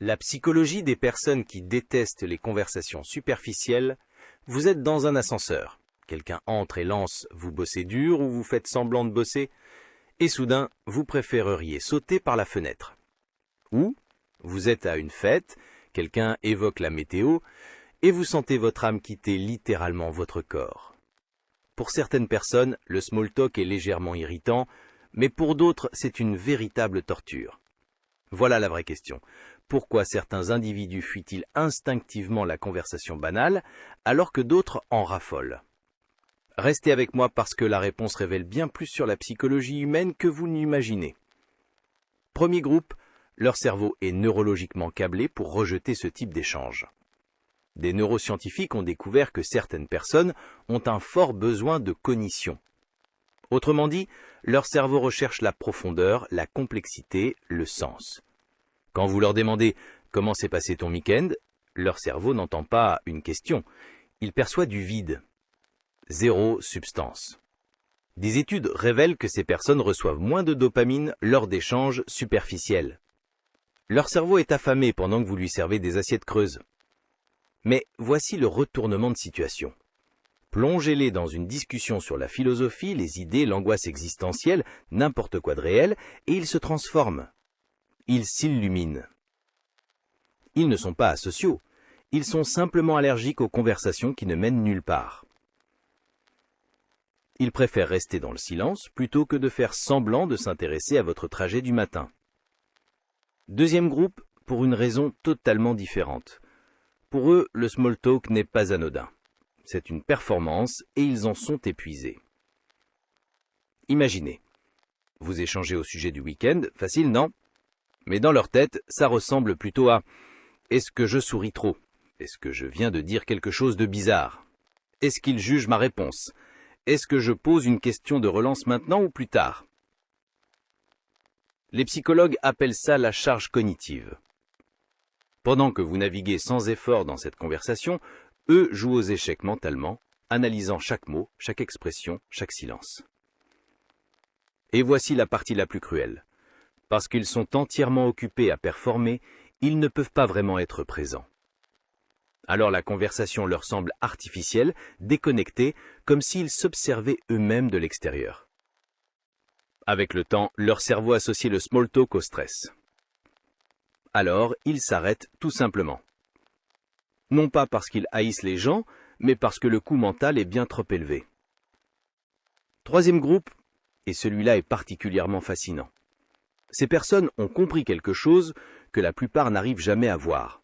La psychologie des personnes qui détestent les conversations superficielles. Vous êtes dans un ascenseur. Quelqu'un entre et lance « vous bossez dur » ou vous faites semblant de bosser. Et soudain, vous préféreriez sauter par la fenêtre. Ou, vous êtes à une fête, quelqu'un évoque la météo et vous sentez votre âme quitter littéralement votre corps. Pour certaines personnes, le small talk est légèrement irritant, mais pour d'autres, c'est une véritable torture. Voilà la vraie question. Pourquoi certains individus fuient-ils instinctivement la conversation banale, alors que d'autres en raffolent? Restez avec moi parce que la réponse révèle bien plus sur la psychologie humaine que vous n'imaginez. Premier groupe, leur cerveau est neurologiquement câblé pour rejeter ce type d'échange. Des neuroscientifiques ont découvert que certaines personnes ont un fort besoin de cognition. Autrement dit, leur cerveau recherche la profondeur, la complexité, le sens. Quand vous leur demandez « Comment s'est passé ton week-end ?», leur cerveau n'entend pas une question, il perçoit du vide. Zéro substance. Des études révèlent que ces personnes reçoivent moins de dopamine lors d'échanges superficiels. Leur cerveau est affamé pendant que vous lui servez des assiettes creuses. Mais voici le retournement de situation. Plongez-les dans une discussion sur la philosophie, les idées, l'angoisse existentielle, n'importe quoi de réel, et ils se transforment. Ils s'illuminent. Ils ne sont pas asociaux, ils sont simplement allergiques aux conversations qui ne mènent nulle part. Ils préfèrent rester dans le silence plutôt que de faire semblant de s'intéresser à votre trajet du matin. Deuxième groupe, pour une raison totalement différente. Pour eux, le small talk n'est pas anodin. C'est une performance et ils en sont épuisés. Imaginez, vous échangez au sujet du week-end, facile, non? Mais dans leur tête, ça ressemble plutôt à « Est-ce que je souris trop? Est-ce que je viens de dire quelque chose de bizarre? Est-ce qu'ils jugent ma réponse? Est-ce que je pose une question de relance maintenant ou plus tard ?» Les psychologues appellent ça la charge cognitive. Pendant que vous naviguez sans effort dans cette conversation, eux jouent aux échecs mentalement, analysant chaque mot, chaque expression, chaque silence. Et voici la partie la plus cruelle. Parce qu'ils sont entièrement occupés à performer, ils ne peuvent pas vraiment être présents. Alors la conversation leur semble artificielle, déconnectée, comme s'ils s'observaient eux-mêmes de l'extérieur. Avec le temps, leur cerveau associe le small talk au stress. Alors, ils s'arrêtent tout simplement. Non pas parce qu'ils haïssent les gens, mais parce que le coût mental est bien trop élevé. Troisième groupe, et celui-là est particulièrement fascinant. Ces personnes ont compris quelque chose que la plupart n'arrivent jamais à voir.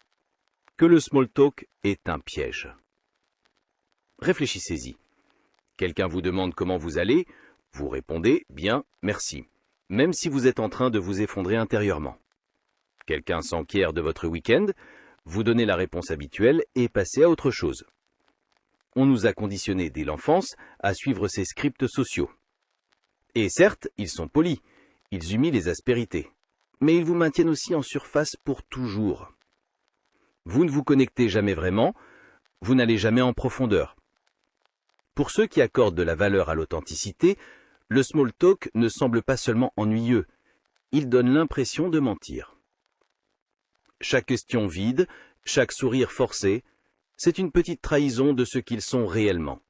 Que le small talk est un piège. Réfléchissez-y. Quelqu'un vous demande comment vous allez, vous répondez « bien, merci », même si vous êtes en train de vous effondrer intérieurement. Quelqu'un s'enquiert de votre week-end, vous donnez la réponse habituelle et passez à autre chose. On nous a conditionnés dès l'enfance à suivre ces scripts sociaux. Et certes, ils sont polis, ils humilient les aspérités, mais ils vous maintiennent aussi en surface pour toujours. Vous ne vous connectez jamais vraiment, vous n'allez jamais en profondeur. Pour ceux qui accordent de la valeur à l'authenticité, le small talk ne semble pas seulement ennuyeux, il donne l'impression de mentir. Chaque question vide, chaque sourire forcé, c'est une petite trahison de ce qu'ils sont réellement.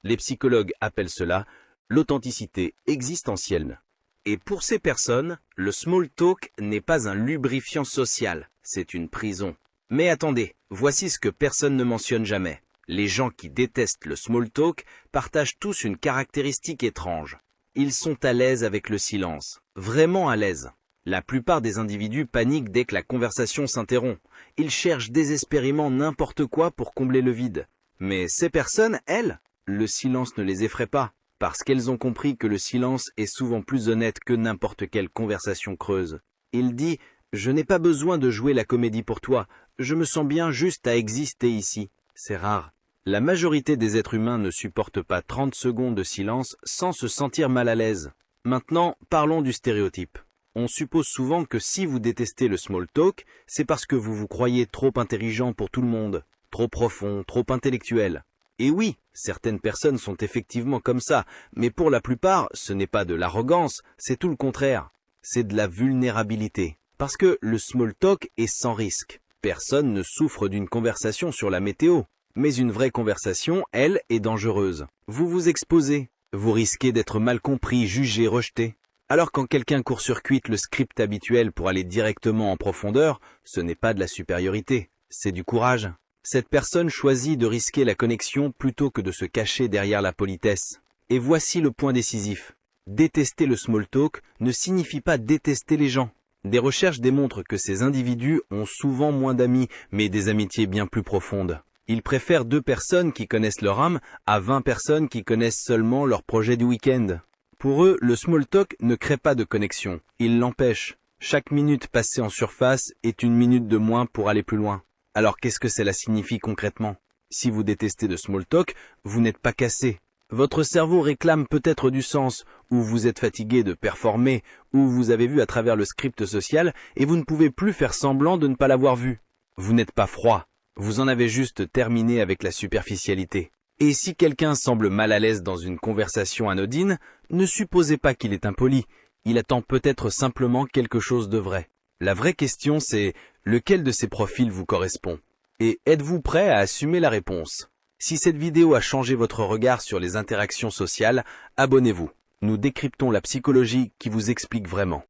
Les psychologues appellent cela l'authenticité existentielle. Et pour ces personnes, le small talk n'est pas un lubrifiant social, c'est une prison. Mais attendez, voici ce que personne ne mentionne jamais. Les gens qui détestent le small talk partagent tous une caractéristique étrange. Ils sont à l'aise avec le silence, vraiment à l'aise. La plupart des individus paniquent dès que la conversation s'interrompt. Ils cherchent désespérément n'importe quoi pour combler le vide. Mais ces personnes, elles, le silence ne les effraie pas, parce qu'elles ont compris que le silence est souvent plus honnête que n'importe quelle conversation creuse. Il dit « Je n'ai pas besoin de jouer la comédie pour toi, je me sens bien juste à exister ici ». C'est rare. La majorité des êtres humains ne supportent pas 30 secondes de silence sans se sentir mal à l'aise. Maintenant, parlons du stéréotype. On suppose souvent que si vous détestez le small talk, c'est parce que vous vous croyez trop intelligent pour tout le monde, trop profond, trop intellectuel. Et oui, certaines personnes sont effectivement comme ça, mais pour la plupart, ce n'est pas de l'arrogance, c'est tout le contraire. C'est de la vulnérabilité. Parce que le small talk est sans risque. Personne ne souffre d'une conversation sur la météo. Mais une vraie conversation, elle, est dangereuse. Vous vous exposez. Vous risquez d'être mal compris, jugé, rejeté. Alors quand quelqu'un court-circuite le script habituel pour aller directement en profondeur, ce n'est pas de la supériorité, c'est du courage. Cette personne choisit de risquer la connexion plutôt que de se cacher derrière la politesse. Et voici le point décisif. Détester le small talk ne signifie pas détester les gens. Des recherches démontrent que ces individus ont souvent moins d'amis, mais des amitiés bien plus profondes. Ils préfèrent 2 personnes qui connaissent leur âme à 20 personnes qui connaissent seulement leur projet du week-end. Pour eux, le small talk ne crée pas de connexion, il l'empêche. Chaque minute passée en surface est une minute de moins pour aller plus loin. Alors qu'est-ce que cela signifie concrètement? Si vous détestez le small talk, vous n'êtes pas cassé. Votre cerveau réclame peut-être du sens, ou vous êtes fatigué de performer, ou vous avez vu à travers le script social et vous ne pouvez plus faire semblant de ne pas l'avoir vu. Vous n'êtes pas froid, vous en avez juste terminé avec la superficialité. Et si quelqu'un semble mal à l'aise dans une conversation anodine, ne supposez pas qu'il est impoli, il attend peut-être simplement quelque chose de vrai. La vraie question c'est, lequel de ces profils vous correspond? Et êtes-vous prêt à assumer la réponse? Si cette vidéo a changé votre regard sur les interactions sociales, abonnez-vous. Nous décryptons la psychologie qui vous explique vraiment.